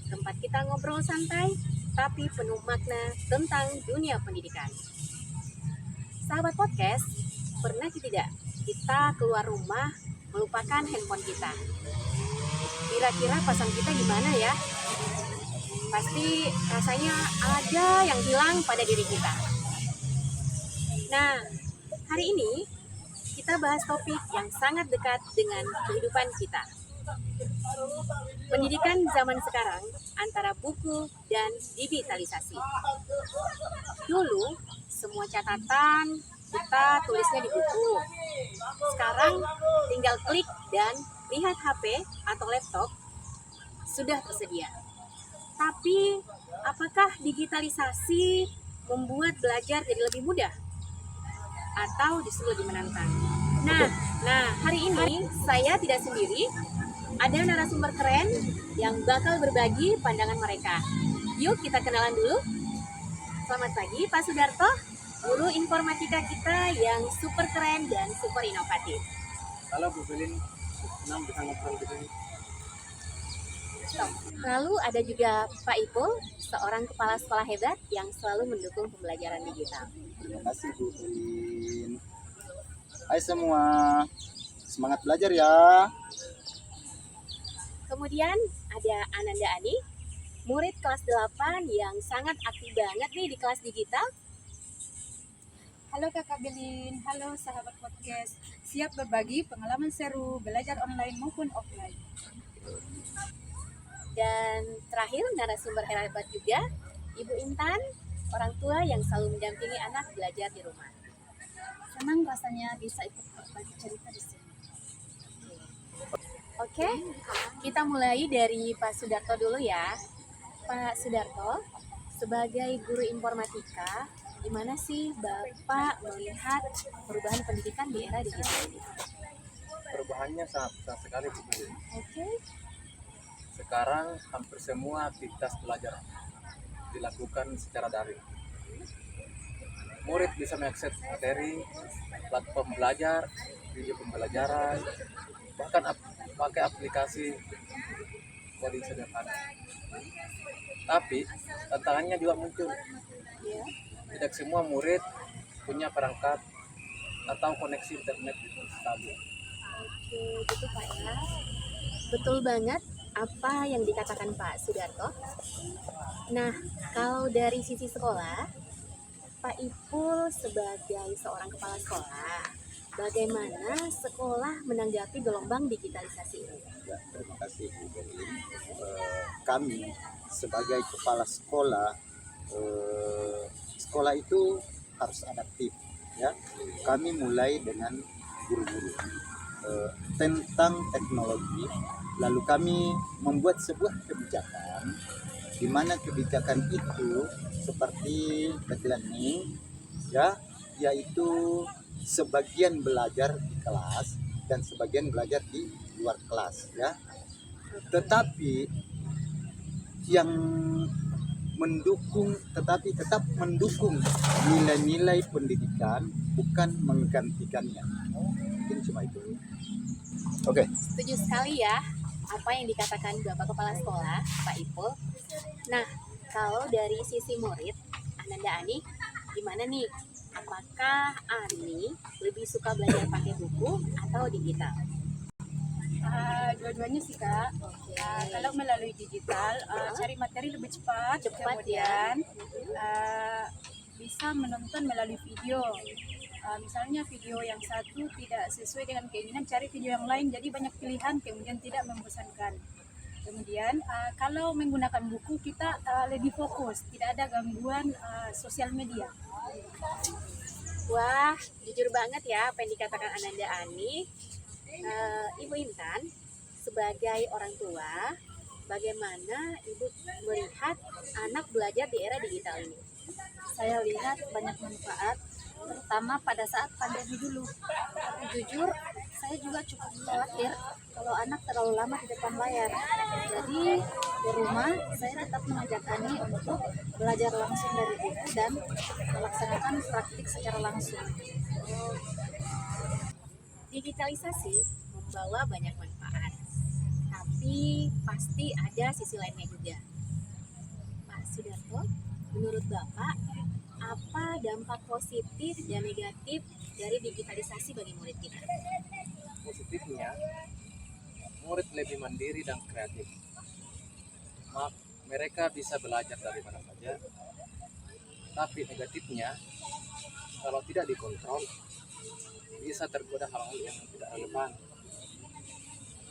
tempat kita ngobrol santai tapi penuh makna tentang dunia pendidikan. Sahabat podcast, pernah tidak kita keluar rumah melupakan handphone kita? Kira-kira pasang kita gimana ya? Pasti rasanya ada yang hilang pada diri kita. Nah, hari ini kita bahas topik yang sangat dekat dengan kehidupan kita. Pendidikan zaman sekarang antara buku dan digitalisasi. Dulu, semua catatan kita tulisnya di buku. Sekarang tinggal klik dan lihat HP atau laptop sudah tersedia. Tapi, apakah digitalisasi membuat belajar jadi lebih mudah? Atau justru lebih menantang? Nah, hari ini saya tidak sendiri. Ada narasumber keren yang bakal berbagi pandangan mereka. Yuk kita kenalan dulu. Selamat pagi Pak Sudarto, guru informatika kita yang super keren dan super inovatif. Halo Bu Belin, senang bisa ngobrol di sini. Lalu ada juga Pak Ipul, seorang kepala sekolah hebat yang selalu mendukung pembelajaran digital. Terima kasih Bu Belin. Hai semua, semangat belajar ya. Kemudian ada Ananda Ani, murid kelas 8 yang sangat aktif banget nih di kelas digital. Halo Kakak Belin, halo sahabat podcast. Siap berbagi pengalaman seru belajar online maupun offline. Dan terakhir narasumber hebat juga, Ibu Intan, orang tua yang selalu mendampingi anak belajar di rumah. Senang rasanya bisa ikut berbagi cerita di sini. Oke, kita mulai dari Pak Sudarto dulu ya. Pak Sudarto, sebagai guru informatika, gimana sih Bapak melihat perubahan pendidikan di era digital ini? Perubahannya sangat besar sekali Bu Belin. Oke. Sekarang hampir semua aktivitas belajar dilakukan secara daring. Murid bisa mengakses materi, platform belajar, video pembelajaran, bahkan pakai aplikasi coding sederhana. Tapi tantangannya juga muncul. Ya. Tidak semua murid punya perangkat atau koneksi internet stabil. Oke, gitu Pak ya. Betul banget apa yang dikatakan Pak Sudarto. Nah, kalau dari sisi sekolah, Pak Ipul sebagai seorang kepala sekolah, bagaimana sekolah menanggapi gelombang digitalisasi ini? Ya, terima kasih Bu Belin. Kami sebagai kepala sekolah, sekolah itu harus adaptif. Ya, kami mulai dengan guru-guru tentang teknologi, lalu kami membuat sebuah kebijakan, di mana kebijakan itu seperti learning, ya, yaitu sebagian belajar di kelas dan sebagian belajar di luar kelas, ya. Tetapi yang tetap mendukung nilai-nilai pendidikan, bukan menggantikannya. Mungkin cuma itu. Oke. Setuju sekali ya apa yang dikatakan Bapak Kepala Sekolah, Pak Ipul. Nah, kalau dari sisi murid, Ananda Ani, gimana nih? Apakah Ani lebih suka belajar pakai buku atau digital? Dua-duanya sih Kak. Kalau melalui digital, cari materi lebih cepat, kemudian bisa menonton melalui video. Misalnya video yang satu tidak sesuai dengan keinginan, cari video yang lain, jadi banyak pilihan, kemudian tidak membosankan. Kemudian kalau menggunakan buku kita lebih fokus, tidak ada gangguan sosial media. Wah, jujur banget ya apa yang dikatakan Ananda Ani. Ibu Intan, sebagai orang tua, bagaimana Ibu melihat anak belajar di era digital ini? Saya lihat banyak manfaat, terutama pada saat pandemi dulu. Tapi jujur, saya juga cukup khawatir kalau anak terlalu lama di depan layar. Jadi di rumah saya tetap mengajak Ani untuk belajar langsung dari buku dan melaksanakan praktik secara langsung. Digitalisasi membawa banyak manfaat, tapi pasti ada sisi lainnya juga. Sudarto, menurut Bapak, apa dampak positif dan negatif dari digitalisasi bagi murid kita? Positifnya, murid lebih mandiri dan kreatif. Mereka bisa belajar dari mana saja. Tapi negatifnya, kalau tidak dikontrol, bisa tergoda hal-hal yang tidak relevan.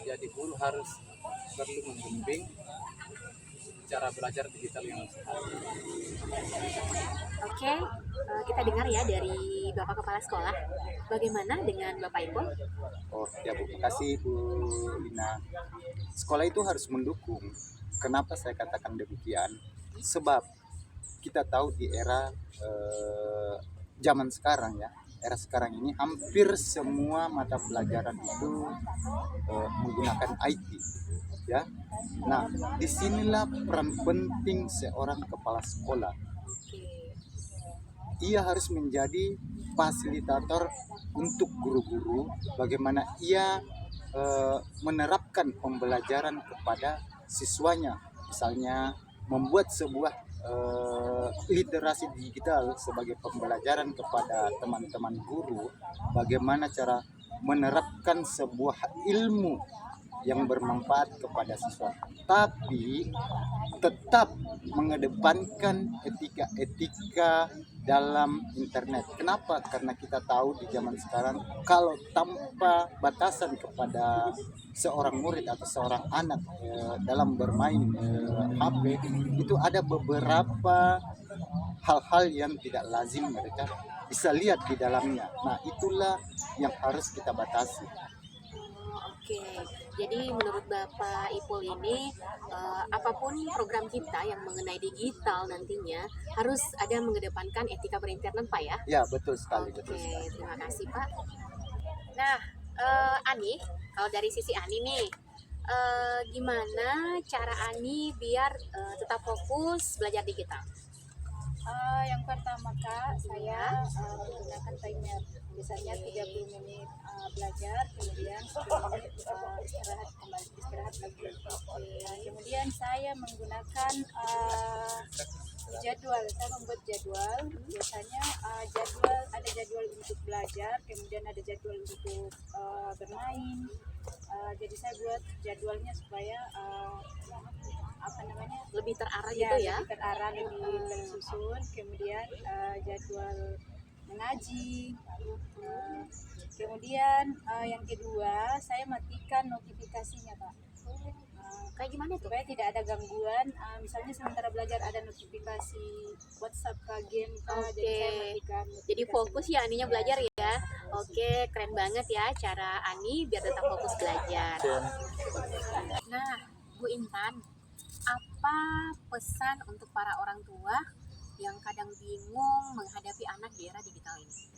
Jadi guru harus perlu membimbing cara belajar digital yang sehat. Oke, kita dengar ya dari Bapak Kepala Sekolah. Bagaimana dengan Bapak Ipul? Oh ya Bu, makasih Bu Lina. Sekolah itu harus mendukung. Kenapa saya katakan demikian? Sebab kita tahu di era zaman sekarang ya, era sekarang ini hampir semua mata pelajaran itu menggunakan IT ya. Nah, disinilah peran penting seorang kepala sekolah. Ia harus menjadi fasilitator untuk guru-guru bagaimana ia menerapkan pembelajaran kepada siswanya, misalnya membuat sebuah literasi digital sebagai pembelajaran kepada teman-teman guru, bagaimana cara menerapkan sebuah ilmu yang bermanfaat kepada siswa, tapi tetap mengedepankan etika-etika dalam internet. Kenapa? Karena kita tahu di zaman sekarang kalau tanpa batasan kepada seorang murid atau seorang anak dalam bermain HP, itu ada beberapa hal-hal yang tidak lazim mereka bisa lihat di dalamnya. Nah, itulah yang harus kita batasi. Oke, jadi menurut Bapak Ipul ini apapun program kita yang mengenai digital nantinya harus ada mengedepankan etika berinternet Pak ya? Ya, betul sekali. Oke, Betul sekali. terima kasih Pak. Nah, Ani, kalau dari sisi Ani nih, gimana cara Ani biar tetap fokus belajar digital? Yang pertama Kak, saya menggunakan timer. Misalnya 30 menit belajar, kemudian 10 menit istirahat lagi. Kemudian saya menggunakan jadwal. Saya membuat jadwal. Biasanya ada jadwal untuk belajar, kemudian ada jadwal untuk bermain. Jadi saya buat jadwalnya supaya Lebih terarah ya, gitu ya? lebih terarah, lebih tersusun. Kemudian jadwal mengaji. Kemudian yang kedua, saya matikan notifikasinya Pak. Kayak gimana tuh? Supaya tidak ada gangguan. Misalnya sementara belajar ada notifikasi WhatsApp ke game, jadi saya matikan. Jadi fokus ya Aninya belajar ya. Oke, keren banget ya cara Ani biar tetap fokus belajar. Nah, Bu Intan, apa pesan untuk para orang tua yang kadang bingung menghadapi anak di era digital ini?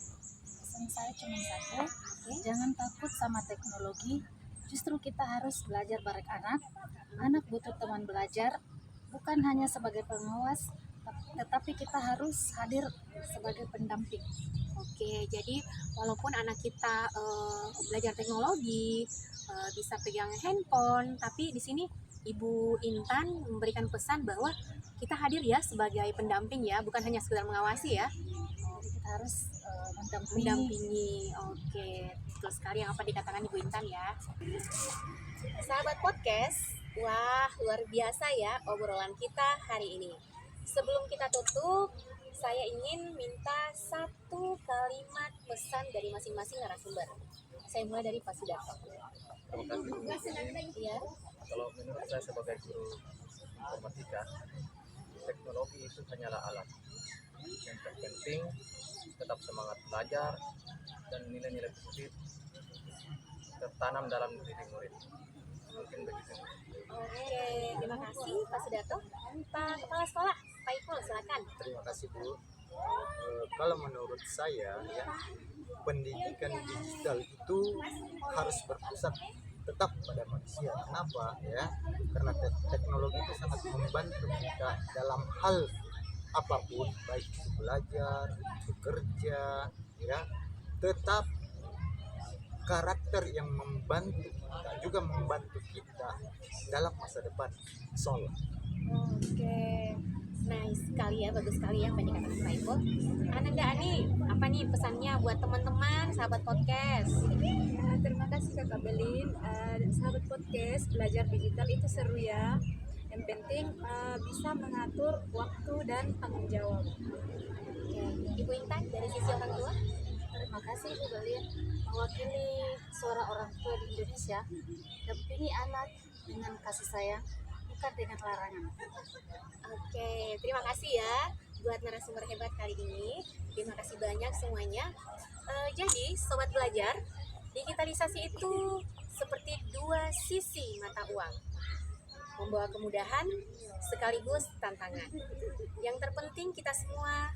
Pesan saya cuma satu, jangan takut sama teknologi. Justru kita harus belajar bareng anak. Anak butuh teman belajar, bukan hanya sebagai pengawas, tetapi kita harus hadir sebagai pendamping. Oke, jadi walaupun anak kita belajar teknologi, bisa pegang handphone, tapi di sini Ibu Intan memberikan pesan bahwa kita hadir ya sebagai pendamping ya, bukan hanya sekedar mengawasi ya. Jadi kita harus Mendampingi. Oke, betul sekali yang apa dikatakan Ibu Intan ya. Sahabat podcast, wah luar biasa ya obrolan kita hari ini. Sebelum kita tutup, saya ingin minta satu kalimat pesan dari masing-masing narasumber. Saya mulai dari Pak Sudarto. Terima kasih. Iya. Kalau menurut saya sebagai guru informatika, teknologi itu hanyalah alat. Yang terpenting tetap semangat belajar dan nilai-nilai positif tertanam dalam diri murid. Mungkin begitu. Oke, terima kasih Pak Sudarto. Pak Kepala Sekolah, Pak Ipul, silakan. Terima kasih Bu. Kalau menurut saya ya, pendidikan digital itu harus berpusat tetap pada manusia. Kenapa ya? Karena teknologi itu sangat membantu kita dalam hal apapun, baik itu belajar, bekerja, ya. Tetap karakter yang membantu kita juga membantu kita dalam masa depan. Insyaallah. Oke, Nice sekali ya, bagus sekali ya pendekatan Kak Ipul. Ananda Ani, apa nih pesannya buat teman-teman sahabat podcast? Terima kasih Kakak Belin. Sahabat podcast, belajar digital itu seru ya. Yang penting bisa mengatur waktu dan tanggung jawab. Oke, Ibu Intan dari sisi orang tua? Terima kasih Ibu Belin mewakili suara orang tua di Indonesia. Dampingi anak dengan kasih sayang, bukan dengan larangan. Oke, terima kasih ya buat narasumber hebat kali ini. Terima kasih banyak semuanya. Jadi, sobat belajar, digitalisasi itu seperti dua sisi mata uang, membawa kemudahan sekaligus tantangan. Yang terpenting kita semua,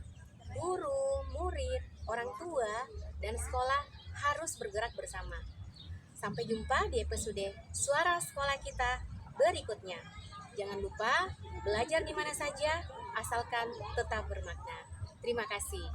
guru, murid, orang tua, dan sekolah harus bergerak bersama. Sampai jumpa di episode Suara Sekolah kita berikutnya. Jangan lupa belajar di mana saja, asalkan tetap bermakna. Terima kasih.